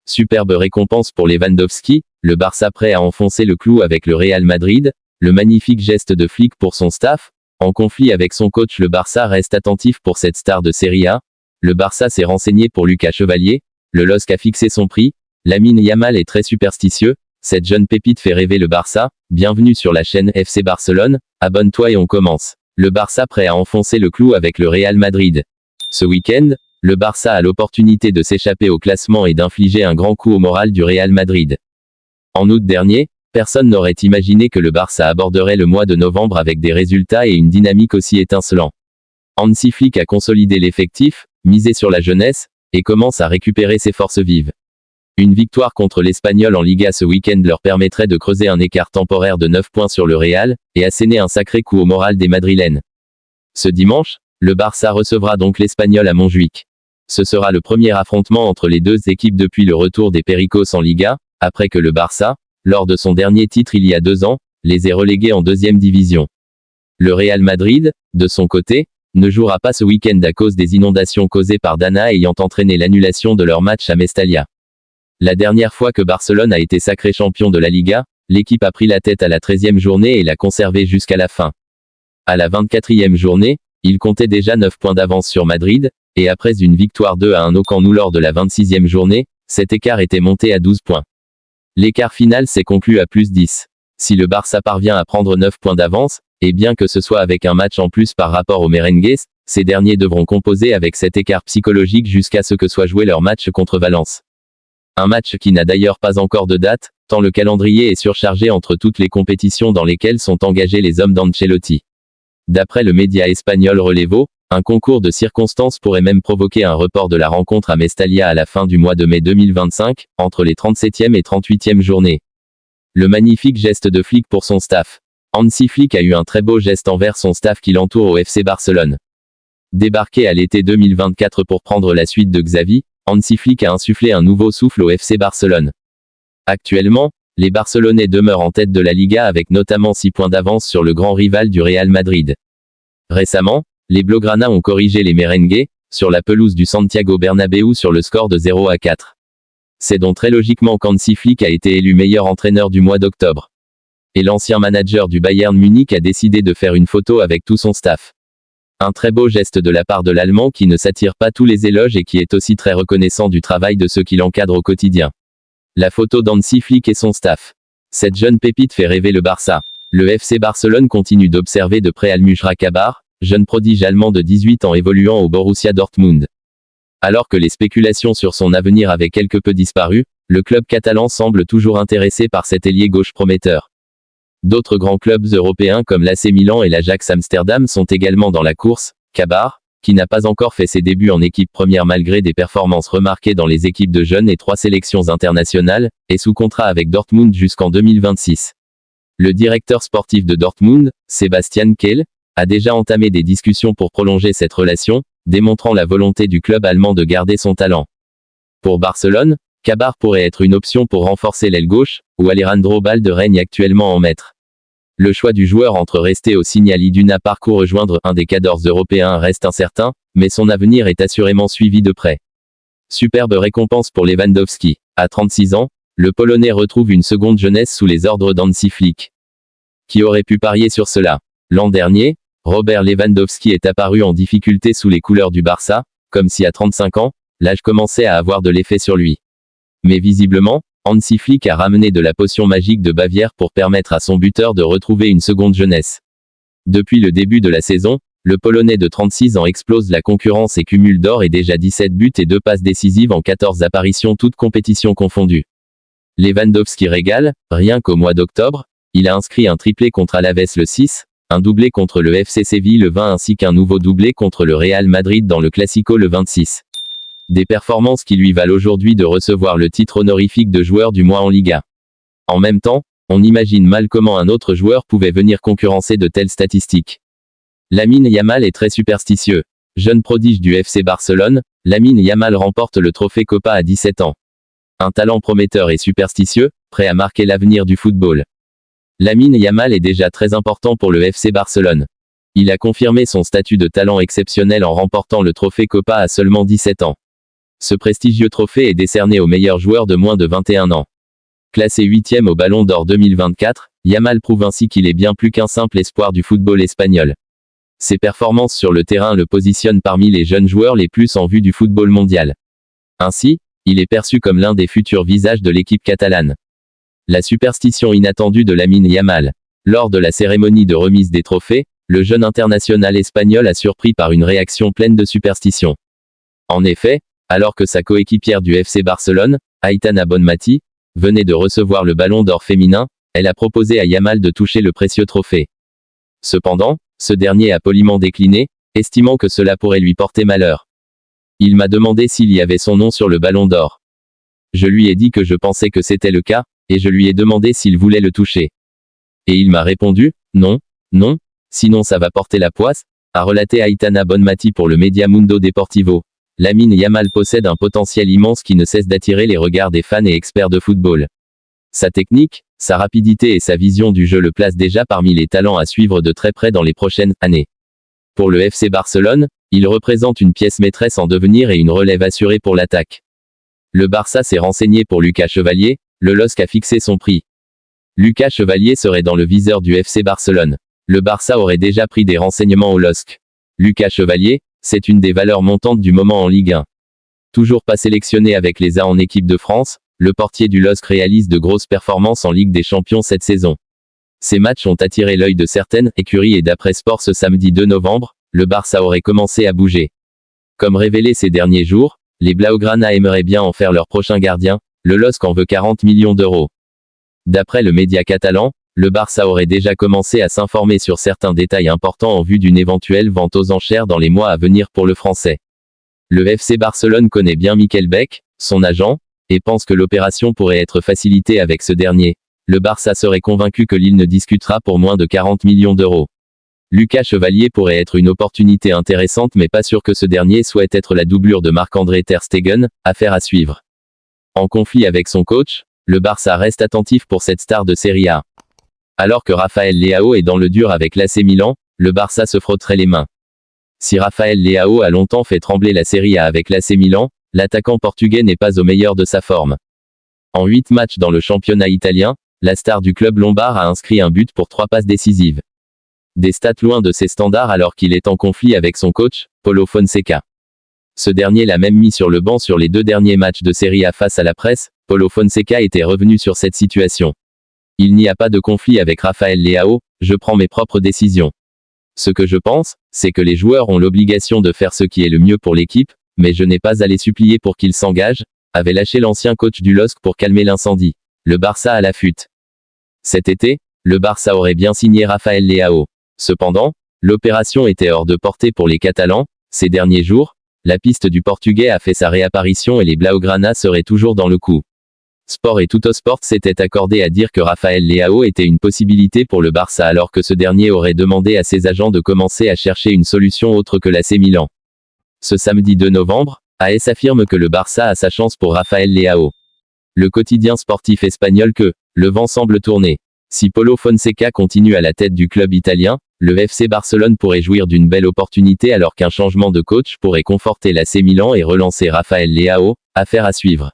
Superbe récompense pour Lewandowski, le Barça prêt à enfoncer le clou avec le Real Madrid, le magnifique geste de flic pour son staff, en conflit avec son coach le Barça reste attentif pour cette star de Serie A, le Barça s'est renseigné pour Lucas Chevalier, le LOSC a fixé son prix, Lamine Yamal est très superstitieux, cette jeune pépite fait rêver le Barça, bienvenue sur la chaîne FC Barcelone, abonne-toi et on commence. Le Barça prêt à enfoncer le clou avec le Real Madrid. Ce week-end, le Barça a l'opportunité de s'échapper au classement et d'infliger un grand coup au moral du Real Madrid. En août dernier, personne n'aurait imaginé que le Barça aborderait le mois de novembre avec des résultats et une dynamique aussi étincelants. Hansi Flick a consolidé l'effectif, misé sur la jeunesse, et commence à récupérer ses forces vives. Une victoire contre l'Espagnol en Liga ce week-end leur permettrait de creuser un écart temporaire de 9 points sur le Real, et asséner un sacré coup au moral des Madrilènes. Ce dimanche, le Barça recevra donc l'Espagnol à Montjuïc. Ce sera le premier affrontement entre les deux équipes depuis le retour des Pericos en Liga, après que le Barça, lors de son dernier titre il y a 2 ans, les ait relégués en 2e division. Le Real Madrid, de son côté, ne jouera pas ce week-end à cause des inondations causées par Dana ayant entraîné l'annulation de leur match à Mestalla. La dernière fois que Barcelone a été sacré champion de la Liga, l'équipe a pris la tête à la 13e journée et l'a conservée jusqu'à la fin. À la 24e journée, il comptait déjà 9 points d'avance sur Madrid, et après une victoire 2-1 au Camp Nou lors de la 26e journée, cet écart était monté à 12 points. L'écart final s'est conclu à plus 10. Si le Barça parvient à prendre 9 points d'avance, et bien que ce soit avec un match en plus par rapport aux Merengues, ces derniers devront composer avec cet écart psychologique jusqu'à ce que soit joué leur match contre Valence. Un match qui n'a d'ailleurs pas encore de date, tant le calendrier est surchargé entre toutes les compétitions dans lesquelles sont engagés les hommes d'Ancelotti. D'après le média espagnol Relevo, un concours de circonstances pourrait même provoquer un report de la rencontre à Mestalla à la fin du mois de mai 2025, entre les 37e et 38e journées. Le magnifique geste de Flick pour son staff. Hansi Flick a eu un très beau geste envers son staff qui l'entoure au FC Barcelone. Débarqué à l'été 2024 pour prendre la suite de Xavi, Hansi Flick a insufflé un nouveau souffle au FC Barcelone. Actuellement, les Barcelonais demeurent en tête de la Liga avec notamment 6 points d'avance sur le grand rival du Real Madrid. Récemment, les Blaugrana ont corrigé les Merengues, sur la pelouse du Santiago Bernabéu sur le score de 0-4. C'est donc très logiquement qu'Hansi Flick a été élu meilleur entraîneur du mois d'octobre. Et l'ancien manager du Bayern Munich a décidé de faire une photo avec tout son staff. Un très beau geste de la part de l'Allemand qui ne s'attire pas tous les éloges et qui est aussi très reconnaissant du travail de ceux qui l'encadrent au quotidien. La photo d'Hansi Flick et son staff. Cette jeune pépite fait rêver le Barça. Le FC Barcelone continue d'observer de près Al-Mujra Kabar, jeune prodige allemand de 18 ans évoluant au Borussia Dortmund. Alors que les spéculations sur son avenir avaient quelque peu disparu, le club catalan semble toujours intéressé par cet ailier gauche prometteur. D'autres grands clubs européens comme l'AC Milan et l'Ajax Amsterdam sont également dans la course. Kabar, qui n'a pas encore fait ses débuts en équipe première malgré des performances remarquées dans les équipes de jeunes et 3 sélections internationales, est sous contrat avec Dortmund jusqu'en 2026. Le directeur sportif de Dortmund, Sebastian Kehl, a déjà entamé des discussions pour prolonger cette relation, démontrant la volonté du club allemand de garder son talent. Pour Barcelone, Kabar pourrait être une option pour renforcer l'aile gauche, où Alejandro Balde règne actuellement en maître. Le choix du joueur entre rester au Signal Iduna Park ou rejoindre un des cadors européens reste incertain, mais son avenir est assurément suivi de près. Superbe récompense pour Lewandowski. À 36 ans, le Polonais retrouve une seconde jeunesse sous les ordres d'Hansi Flick. Qui aurait pu parier sur cela? L'an dernier, Robert Lewandowski est apparu en difficulté sous les couleurs du Barça, comme si à 35 ans, l'âge commençait à avoir de l'effet sur lui. Mais visiblement, Hansi Flick a ramené de la potion magique de Bavière pour permettre à son buteur de retrouver une seconde jeunesse. Depuis le début de la saison, le Polonais de 36 ans explose la concurrence et cumule d'or et déjà 17 buts et 2 passes décisives en 14 apparitions toutes compétitions confondues. Lewandowski régale, rien qu'au mois d'octobre, il a inscrit un triplé contre Alaves le 6, un doublé contre le FC Séville le 20 ainsi qu'un nouveau doublé contre le Real Madrid dans le Classico le 26. Des performances qui lui valent aujourd'hui de recevoir le titre honorifique de joueur du mois en Liga. En même temps, on imagine mal comment un autre joueur pouvait venir concurrencer de telles statistiques. Lamine Yamal est très superstitieux. Jeune prodige du FC Barcelone, Lamine Yamal remporte le trophée Copa à 17 ans. Un talent prometteur et superstitieux, prêt à marquer l'avenir du football. Lamine Yamal est déjà très important pour le FC Barcelone. Il a confirmé son statut de talent exceptionnel en remportant le trophée Copa à seulement 17 ans. Ce prestigieux trophée est décerné aux meilleurs joueurs de moins de 21 ans. Classé 8e au Ballon d'Or 2024, Yamal prouve ainsi qu'il est bien plus qu'un simple espoir du football espagnol. Ses performances sur le terrain le positionnent parmi les jeunes joueurs les plus en vue du football mondial. Ainsi, il est perçu comme l'un des futurs visages de l'équipe catalane. La superstition inattendue de Lamine Yamal. Lors de la cérémonie de remise des trophées, le jeune international espagnol a surpris par une réaction pleine de superstition. En effet, alors que sa coéquipière du FC Barcelone, Aitana Bonmati, venait de recevoir le Ballon d'Or féminin, elle a proposé à Yamal de toucher le précieux trophée. Cependant, ce dernier a poliment décliné, estimant que cela pourrait lui porter malheur. Il m'a demandé s'il y avait son nom sur le Ballon d'Or. Je lui ai dit que je pensais que c'était le cas, et je lui ai demandé s'il voulait le toucher. Et il m'a répondu, non, non, sinon ça va porter la poisse, a relaté Aitana Bonmati pour le média Mundo Deportivo. Lamine Yamal possède un potentiel immense qui ne cesse d'attirer les regards des fans et experts de football. Sa technique, sa rapidité et sa vision du jeu le placent déjà parmi les talents à suivre de très près dans les prochaines années. Pour le FC Barcelone, il représente une pièce maîtresse en devenir et une relève assurée pour l'attaque. Le Barça s'est renseigné pour Lucas Chevalier, le LOSC a fixé son prix. Lucas Chevalier serait dans le viseur du FC Barcelone. Le Barça aurait déjà pris des renseignements au LOSC. Lucas Chevalier, c'est une des valeurs montantes du moment en Ligue 1. Toujours pas sélectionné avec les A en équipe de France, le portier du LOSC réalise de grosses performances en Ligue des Champions cette saison. Ces matchs ont attiré l'œil de certaines écuries et d'après Sport ce samedi 2 novembre, le Barça aurait commencé à bouger. Comme révélé ces derniers jours, les Blaugrana aimeraient bien en faire leur prochain gardien, le LOSC en veut 40 millions d'euros. D'après le média catalan, le Barça aurait déjà commencé à s'informer sur certains détails importants en vue d'une éventuelle vente aux enchères dans les mois à venir pour le Français. Le FC Barcelone connaît bien Mikel Beck, son agent, et pense que l'opération pourrait être facilitée avec ce dernier. Le Barça serait convaincu que Lille ne discutera pour moins de 40 millions d'euros. Lucas Chevalier pourrait être une opportunité intéressante mais pas sûr que ce dernier souhaite être la doublure de Marc-André Ter Stegen, affaire à suivre. En conflit avec son coach, le Barça reste attentif pour cette star de Serie A. Alors que Rafael Leao est dans le dur avec l'AC Milan, le Barça se frotterait les mains. Si Rafael Leao a longtemps fait trembler la Serie A avec l'AC Milan, l'attaquant portugais n'est pas au meilleur de sa forme. En 8 matchs dans le championnat italien, la star du club lombard a inscrit un but pour 3 passes décisives. Des stats loin de ses standards alors qu'il est en conflit avec son coach, Paulo Fonseca. Ce dernier l'a même mis sur le banc sur les 2 derniers matchs de Serie A face à la presse. Paulo Fonseca était revenu sur cette situation. Il n'y a pas de conflit avec Rafael Leao, je prends mes propres décisions. Ce que je pense, c'est que les joueurs ont l'obligation de faire ce qui est le mieux pour l'équipe, mais je n'ai pas à les supplier pour qu'ils s'engagent, avait lâché l'ancien coach du LOSC pour calmer l'incendie. Le Barça à l'affût. Cet été, le Barça aurait bien signé Rafael Leao. Cependant, l'opération était hors de portée pour les Catalans. Ces derniers jours, la piste du Portugais a fait sa réapparition et les Blaugrana seraient toujours dans le coup. Sport et Tuttosport s'étaient accordés à dire que Rafael Leao était une possibilité pour le Barça alors que ce dernier aurait demandé à ses agents de commencer à chercher une solution autre que l'AC Milan. Ce samedi 2 novembre, AS affirme que le Barça a sa chance pour Rafael Leao. Le quotidien sportif espagnol que le vent semble tourner. Si Paulo Fonseca continue à la tête du club italien, le FC Barcelone pourrait jouir d'une belle opportunité alors qu'un changement de coach pourrait conforter l'AC Milan et relancer Rafael Leao, affaire à suivre.